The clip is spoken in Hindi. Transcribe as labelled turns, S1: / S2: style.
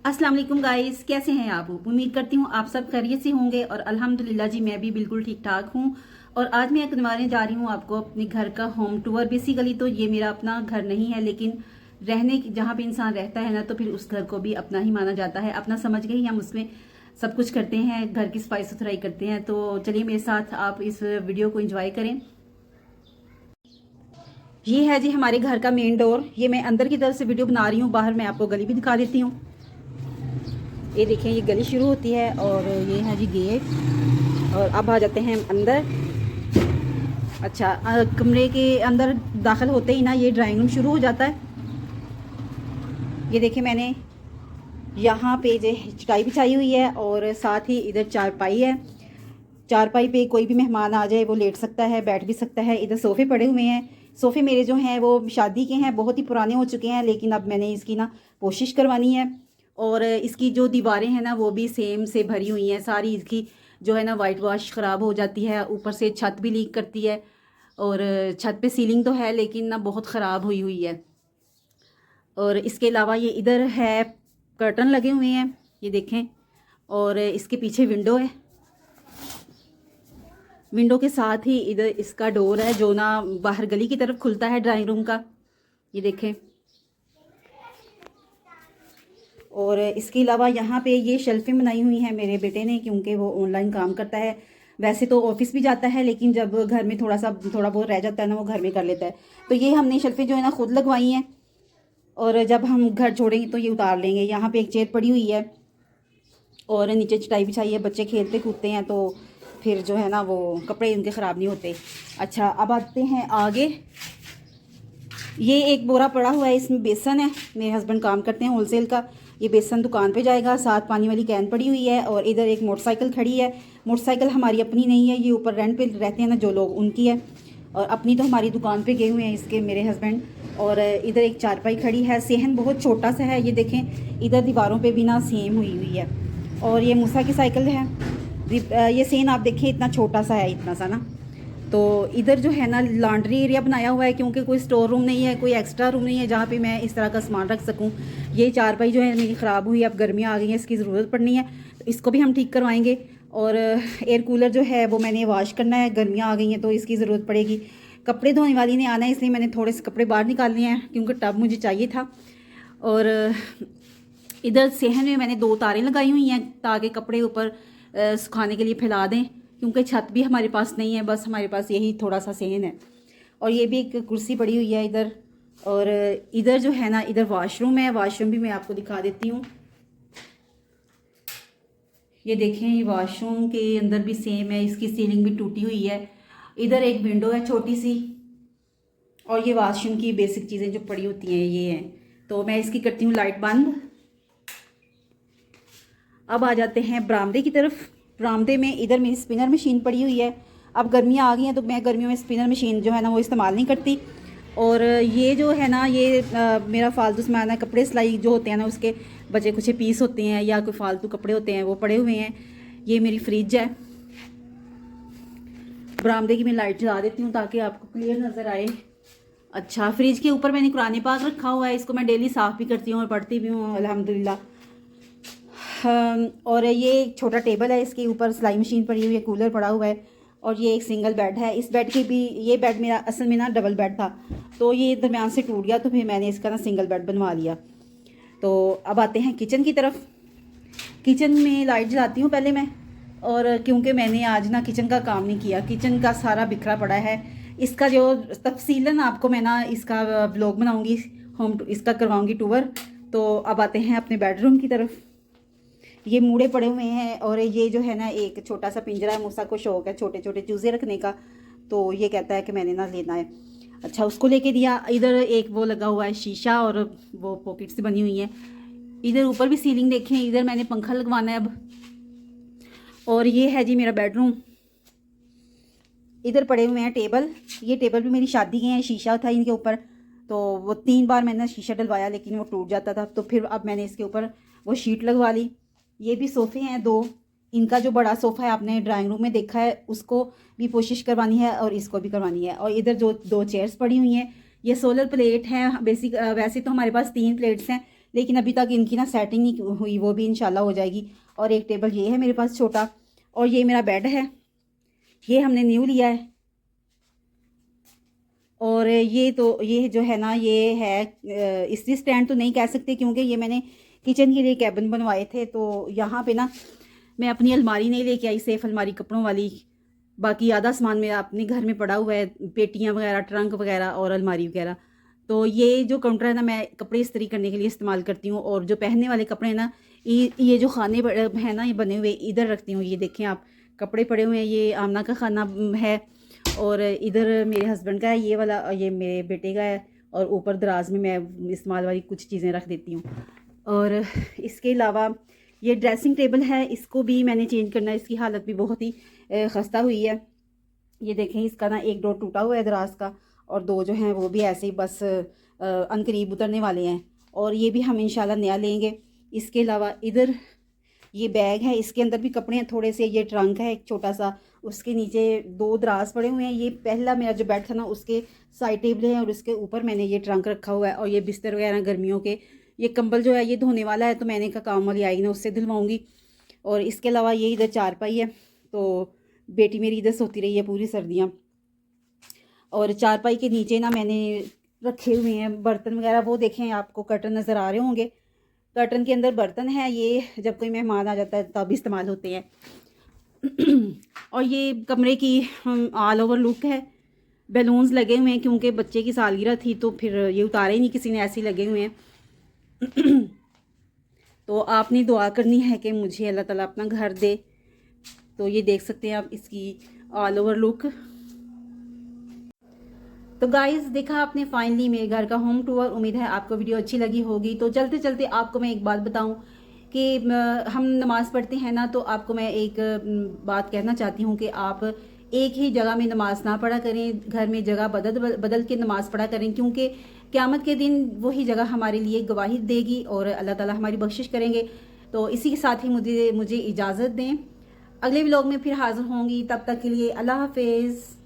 S1: अस्सलाम वालेकुम गाइस, कैसे हैं आप? उम्मीद करती हूँ आप सब खैरियत से होंगे और अल्हम्दुलिल्लाह जी मैं भी बिल्कुल ठीक ठाक हूँ। और आज मैं करवाने जा रही हूँ आपको अपने घर का होम टूर। बेसिकली तो ये मेरा अपना घर नहीं है, लेकिन रहने जहाँ पे इंसान रहता है ना, तो फिर उस घर को भी अपना ही माना जाता है। अपना समझ के ही हम उसमें सब कुछ करते हैं, घर की सफाई सुथराई करते हैं। तो चलिए मेरे साथ आप इस वीडियो को एंजॉय करें। ये है जी हमारे घर का मेन डोर। ये मैं अंदर की तरफ से वीडियो बना रही हूँ, बाहर मैं आपको गली भी दिखा देती हूँ। ये देखें, ये गली शुरू होती है और ये है जी गेट। और अब आ जाते हैं हम अंदर। अच्छा, कमरे के अंदर दाखिल होते ही ना ये ड्राइंग रूम शुरू हो जाता है। ये देखें, मैंने यहाँ पे जो चटाई बिछाई हुई है और साथ ही इधर चारपाई है। चारपाई पे कोई भी मेहमान आ जाए वो लेट सकता है, बैठ भी सकता है। इधर सोफ़े पड़े हुए हैं। सोफ़े मेरे जो हैं वो शादी के हैं, बहुत ही पुराने हो चुके हैं, लेकिन अब मैंने इसकी ना कोशिश करवानी है। और इसकी जो दीवारें हैं ना वो भी सेम से भरी हुई हैं सारी। इसकी जो है ना वाइट वॉश ख़राब हो जाती है, ऊपर से छत भी लीक करती है। और छत पे सीलिंग तो है लेकिन ना बहुत ख़राब हुई हुई है। और इसके अलावा ये इधर है, कर्टन लगे हुए हैं, ये देखें। और इसके पीछे विंडो है। विंडो के साथ ही इधर इसका डोर है जो ना बाहर गली की तरफ खुलता है ड्राइंग रूम का, ये देखें। और इसके अलावा यहाँ पे ये शेल्फें बनाई हुई हैं मेरे बेटे ने, क्योंकि वो ऑनलाइन काम करता है। वैसे तो ऑफिस भी जाता है, लेकिन जब घर में थोड़ा बहुत रह जाता है ना, वो घर में कर लेता है। तो ये हमने शेल्फें जो है ना खुद लगवाई हैं। और जब हम घर छोड़ेंगे तो ये उतार लेंगे। यहाँ पे एक चेयर पड़ी हुई है और नीचे चटाई बिछाई है। बच्चे खेलते कूदते हैं तो फिर जो है ना वो कपड़े उनके ख़राब नहीं होते। अच्छा, अब आते हैं आगे। ये एक बोरा पड़ा हुआ है, इसमें बेसन है। मेरे हस्बैंड काम करते हैं होलसेल का। ये बेसन दुकान पे जाएगा। साथ पानी वाली कैन पड़ी हुई है और इधर एक मोटरसाइकिल खड़ी है। मोटरसाइकिल हमारी अपनी नहीं है, ये ऊपर रेंट पे रहते हैं ना जो लोग, उनकी है। और अपनी तो हमारी दुकान पे गए हुए हैं इसके मेरे हस्बैंड। और इधर एक चारपाई खड़ी है। सेहन बहुत छोटा सा है, ये देखें। इधर दीवारों पे भी ना सेम हुई हुई है। और ये मूसा की साइकिल है। ये सेन आप देखिए, इतना छोटा सा है, इतना सा ना। तो इधर जो है ना लॉन्ड्री एरिया बनाया हुआ है, क्योंकि कोई स्टोर रूम नहीं है, कोई एक्स्ट्रा रूम नहीं है जहाँ पे मैं इस तरह का सामान रख सकूँ। ये चारपाई जो है मेरी ख़राब हुई, अब गर्मियाँ आ गई हैं, इसकी ज़रूरत पड़नी है, तो इसको भी हम ठीक करवाएंगे। और एयर कूलर जो है वो मैंने वॉश करना है, गर्मियाँ आ गई हैं तो इसकी ज़रूरत पड़ेगी। कपड़े धोने वाली ने आना है, इसलिए मैंने थोड़े से कपड़े बाहर निकाल लिए हैं, क्योंकि टब मुझे चाहिए था। और इधर सेहन में मैंने 2 तारें लगाई हुई हैं ताकि कपड़े ऊपर सुखाने के लिए फैला दें, क्योंकि छत भी हमारे पास नहीं है, बस हमारे पास यही थोड़ा सा सेहन है। और ये भी एक कुर्सी पड़ी हुई है इधर। और इधर जो है ना, इधर वॉशरूम है। वॉशरूम भी मैं आपको दिखा देती हूँ। ये देखें, ये वॉशरूम के अंदर भी सेम है, इसकी सीलिंग भी टूटी हुई है। इधर एक विंडो है छोटी सी। और ये वॉशरूम की बेसिक चीज़ें जो पड़ी होती हैं ये हैं। तो मैं इसकी करती हूँ लाइट बंद। अब आ जाते हैं बरामदे की तरफ। बरामदे में इधर मेरी स्पिनर मशीन पड़ी हुई है। अब गर्मियाँ आ गई हैं तो मैं गर्मियों में स्पिनर मशीन जो है ना वो इस्तेमाल नहीं करती। और ये जो है ना ये मेरा फालतू सामान है, कपड़े सिलाई जो होते हैं ना उसके बचे कुछ पीस होते हैं या कोई फालतू कपड़े होते हैं वो पड़े हुए हैं। ये मेरी फ्रिज है। बरामदे की मैं लाइट जला देती हूँ ताकि आपको क्लियर नज़र आए। अच्छा, फ्रिज के ऊपर मैंने कुरान पाक रखा हुआ है, इसको मैं डेली साफ़ भी करती हूँ और पढ़ती भी हूँ अल्हम्दुलिल्लाह। और ये एक छोटा टेबल है, इसके ऊपर सिलाई मशीन पड़ी हुई है, कूलर पड़ा हुआ है। और ये एक सिंगल बेड है। इस बेड की भी, ये बेड मेरा असल में ना डबल बेड था, तो ये दरमियान से टूट गया, तो फिर मैंने इसका ना सिंगल बेड बनवा लिया। तो अब आते हैं किचन की तरफ। किचन में लाइट जलाती हूँ पहले मैं। और क्योंकि मैंने आज ना किचन का काम नहीं किया, किचन का सारा बिखरा पड़ा है। इसका जो तफसीलन आपको मैं ना इसका ब्लॉग बनाऊँगी, होम इसका करवाऊँगी टूर। तो अब आते हैं अपने बेडरूम की तरफ। ये मूड़े पड़े हुए हैं और ये जो है ना एक छोटा सा पिंजरा है। मूसा को शौक है छोटे छोटे चूज़े रखने का, तो ये कहता है कि मैंने ना लेना है। अच्छा, उसको लेके दिया। इधर एक वो लगा हुआ है शीशा और वो पॉकेट से बनी हुई है। इधर ऊपर भी सीलिंग देखें, इधर मैंने पंखा लगवाना है अब। और ये है जी मेरा बेडरूम। इधर पड़े हुए हैं टेबल। ये टेबल भी मेरी शादी के हैं, शीशा था इनके ऊपर, तो वो 3 बार मैंने शीशा डलवाया लेकिन वो टूट जाता था, तो फिर अब मैंने इसके ऊपर वो शीट लगवा ली। ये भी सोफ़े हैं 2। इनका जो बड़ा सोफ़ा है आपने ड्राइंग रूम में देखा है, उसको भी कोशिश करवानी है और इसको भी करवानी है। और इधर जो 2 चेयर्स पड़ी हुई हैं, ये सोलर प्लेट है बेसिक। वैसे तो हमारे पास 3 प्लेट्स हैं, लेकिन अभी तक इनकी ना सेटिंग नहीं हुई, वो भी इंशाल्लाह हो जाएगी। और एक टेबल ये है मेरे पास छोटा, और ये मेरा बेड है, ये हमने न्यू लिया है। और ये जो है ना, ये है इसलिए स्टैंड तो नहीं कह सकते क्योंकि ये मैंने किचन के लिए कैबिन बनवाए थे। तो यहाँ पे ना मैं अपनी अलमारी नहीं लेके आई, सेफ अलमारी कपड़ों वाली। बाकी आधा सामान मेरा अपने घर में पड़ा हुआ है, पेटियाँ वगैरह, ट्रंक वगैरह और अलमारी वगैरह। तो ये जो काउंटर है ना, मैं कपड़े इस्त्री करने के लिए इस्तेमाल करती हूँ। और जो पहनने वाले कपड़े हैं ना, ये जो खाने हैं ना, ये बने हुए इधर रखती हूँ। ये देखें आप, कपड़े पड़े हुए हैं, ये आमना का खाना है, और इधर मेरे हस्बैंड का है ये वाला, और ये मेरे बेटे का है। और ऊपर दराज में मैं इस्तेमाल वाली कुछ चीज़ें रख देती हूँ। और इसके अलावा ये ड्रेसिंग टेबल है, इसको भी मैंने चेंज करना है, इसकी हालत भी बहुत ही खस्ता हुई है। ये देखें, इसका ना एक डोर टूटा हुआ है दराज का, और दो जो हैं वो भी ऐसे ही बस अनकरीब उतरने वाले हैं, और ये भी हम इंशाल्लाह नया लेंगे। इसके अलावा इधर ये बैग है, इसके अंदर भी कपड़े हैं थोड़े से। ये ट्रंक है एक छोटा सा, उसके नीचे दो दराज पड़े हुए हैं। ये पहला मेरा जो बेड था ना, उसके साइड टेबल है, और उसके ऊपर मैंने ये ट्रंक रखा हुआ है। और ये बिस्तर वगैरह गर्मियों के, ये कंबल जो है ये धोने वाला है, तो मैंने कहा काम वाली आई ना, उससे धुलवाऊँगी। और इसके अलावा ये इधर चारपाई है, तो बेटी मेरी इधर सोती रही है पूरी सर्दियाँ। और चारपाई के नीचे ना मैंने रखे हुए हैं बर्तन वगैरह, वो देखें आपको कर्टन नज़र आ रहे होंगे। कर्टन के अंदर बर्तन है, ये जब कोई मेहमान आ जाता है तब इस्तेमाल होते हैं। और ये कमरे की ऑल ओवर लुक है। बैलून्स लगे हुए हैं क्योंकि बच्चे की सालगिरह थी, तो फिर ये उतारे ही नहीं किसी ने, ऐसे ही लगे हुए हैं। तो आपने दुआ करनी है कि मुझे अल्लाह ताला अपना घर दे। तो ये देख सकते हैं आप इसकी ऑल ओवर लुक। तो गाइस, देखा आपने फाइनली मेरे घर का होम टूर। उम्मीद है आपको वीडियो अच्छी लगी होगी। तो चलते चलते आपको मैं एक बात बताऊं कि हम नमाज़ पढ़ते हैं ना, तो आपको मैं एक बात कहना चाहती हूं कि आप एक ही जगह में नमाज ना पढ़ा करें, घर में जगह बदल बदल के नमाज पढ़ा करें, क्योंकि क़यामत के दिन वही जगह हमारे लिए गवाही देगी और अल्लाह ताला हमारी बख्शिश करेंगे। तो इसी के साथ ही मुझे इजाज़त दें। अगले व्लॉग में फिर हाज़िर होंगी, तब तक के लिए अल्लाह हाफिज़।